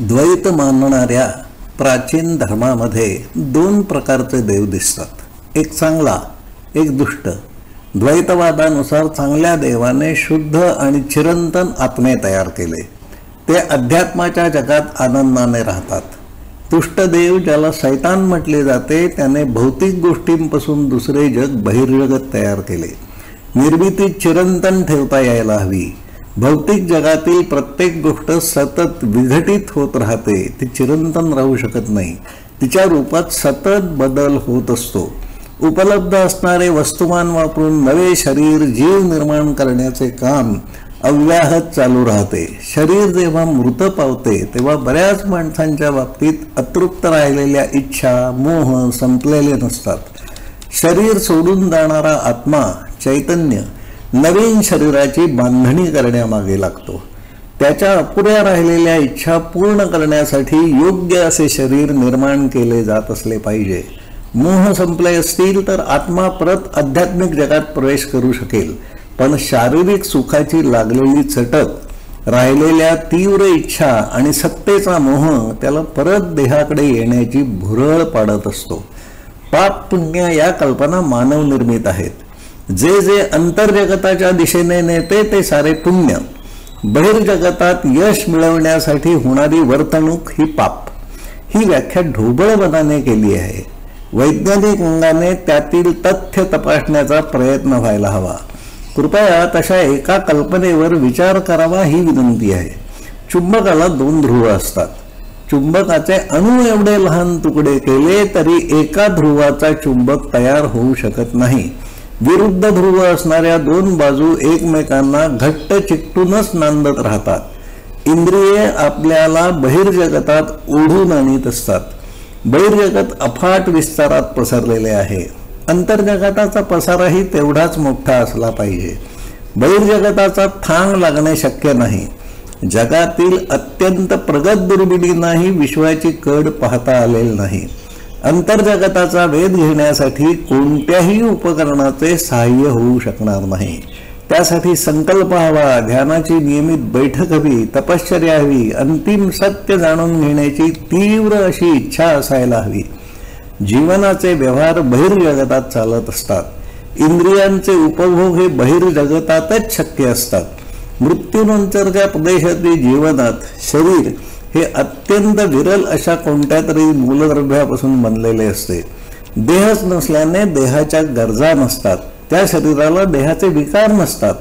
द्वैत मानणाऱ्या प्राचीन धर्मामध्ये दोन प्रकारचे देव दिसतात, एक चांगला, एक दुष्ट. द्वैतवादानुसार चांगल्या देवाने शुद्ध आणि चिरंतन आत्मे तयार केले, ते अध्यात्माच्या जगात आनंदाने राहतात. दुष्ट देव, ज्याला शैतान म्हटले जाते, त्याने भौतिक गोष्टींपासून दुसरे जग, बहिर्जगत तयार केले. निर्मिती चिरंतन ठेवता यायला हवी. भौतिक जगातील प्रत्येक गोष्ट सतत विघटित होत राहते, ती चिरंतन राहू शकत नाही. तिच्या रूपात सतत बदल होत असतो. उपलब्ध असणारे वस्तुमान वापरून नवे शरीर, जीव निर्माण करण्याचे काम अव्याहत चालू राहते. शरीर जेव्हा मृत पावते तेव्हा बऱ्याच माणसांच्या बाबतीत अतृप्त राहिलेल्या इच्छा, मोह संपलेले नसतात. शरीर सोडून जाणारा आत्मा, चैतन्य, नवीन शरीराची बांधणी करण्यामागे लागतो. त्याच्या अपुऱ्या राहिलेल्या इच्छा पूर्ण करण्यासाठी योग्य असे शरीर निर्माण केले जात असले पाहिजे. मोह संपले असतील तर आत्मा परत आध्यात्मिक जगात प्रवेश करू शकेल, पण शारीरिक सुखाची लागलेली चटक, राहिलेल्या तीव्र इच्छा आणि सत्तेचा मोह त्याला परत देहाकडे येण्याची भुरळ पाडत असतो. पाप पुण्य या कल्पना मानव निर्मित आहेत. जे जे अंतर्जगताच्या दिशेने नेते ते सारे पुण्य. बहिर्जगतात यश मिळवण्यासाठी होणारी वर्तणूक ही पाप. ही व्याख्या ढोबळपणाने केली आहे. वैज्ञानिक अंगाने त्यातील तथ्य तपासण्याचा प्रयत्न व्हायला हवा. कृपया तशा एका कल्पनेवर विचार करावा ही विनंती आहे. चुंबकाला दोन ध्रुव असतात. चुंबकाचे अणु एवढे लहान तुकडे केले तरी एका ध्रुवाचा चुंबक तयार होऊ शकत नाही. विरुद्ध ध्रुव असणाऱ्या दोन बाजू एकमेकांना घट्ट चिकटूनच नांदत राहतात. इंद्रिये आपल्याला बहिर्जगतात ओढून आणत असतात. बहिर्जगत अफाट विस्तारात पसरलेले आहे. अंतर्जगताचा पसाराही तेवढाच मोठा असला पाहिजे. बहिर्जगताचा थांग लागणे शक्य नाही. जगातील अत्यंत प्रगत दुर्बिणींनाही विश्वाची कड पाहता आलेली नाही. अंतर्जगताचा वेध घेण्यासाठी कोणत्याही उपकरणाचे सहाय्य होऊ शकणार नाही. त्यासाठी संकल्प हवा, ध्यानाची नियमित बैठक हवी, तपश्चर्या हवी, अंतिम सत्य जाणून घेण्याची तीव्र अशी इच्छा असायला हवी. जीवनाचे व्यवहार बहिर्जगतात चालत असतात. इंद्रियांचे उपभोग हे बहिर्जगतातच शक्य असतात. मृत्यूनंतरच्या प्रदेशातील जीवनात शरीर हे अत्यंत विरल अशा कोणत्या तरी मूलद्रव्यापासून बनलेले असते. देहच नसल्याने देहाच्या गरजा नसतात. त्या शरीराला देहाचे विकार नसतात.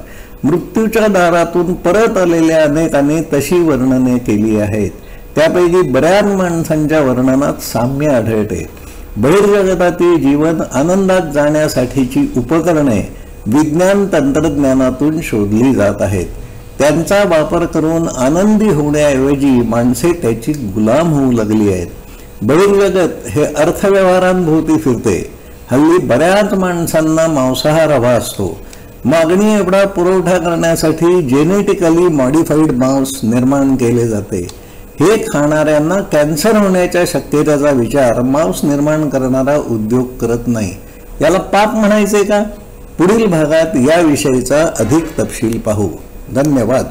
मृत्यूच्या दारातून परत आलेल्या अनेकांनी तशी वर्णने केली आहेत. त्यापैकी बऱ्याच माणसांच्या वर्णनात साम्य आढळते. बहिर्जगतातील जीवन आनंदात जाण्यासाठीची उपकरणे विज्ञान तंत्रज्ञानातून शोधली जात आहेत. त्यांचा वापर करून आनंदी होण्याऐवजी माणसे त्याची गुलाम होऊ लागली आहेत. बहिर्जगत हे अर्थव्यवहारांभोवती फिरते. हल्ली बऱ्याच माणसांना मांसाहार हवा असतो. मागणी एवढा पुरवठा करण्यासाठी जेनेटिकली मॉडिफाईड मांस निर्माण केले जाते. हे खाणाऱ्यांना कॅन्सर होण्याच्या शक्यतेचा विचार मांस निर्माण करणारा उद्योग करत नाही. याला पाप म्हणायचे का? पुढील भागात याविषयीचा अधिक तपशील पाहू. धन्यवाद.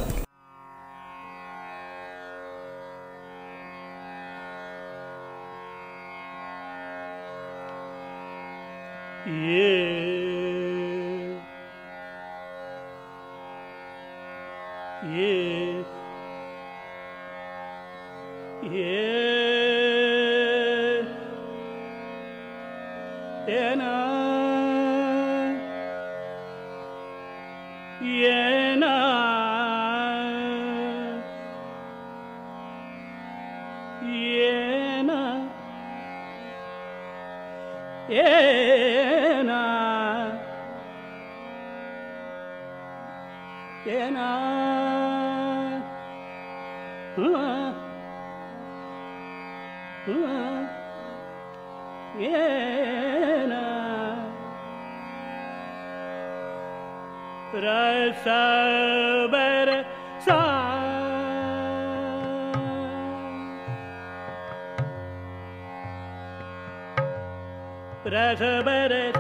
Rasa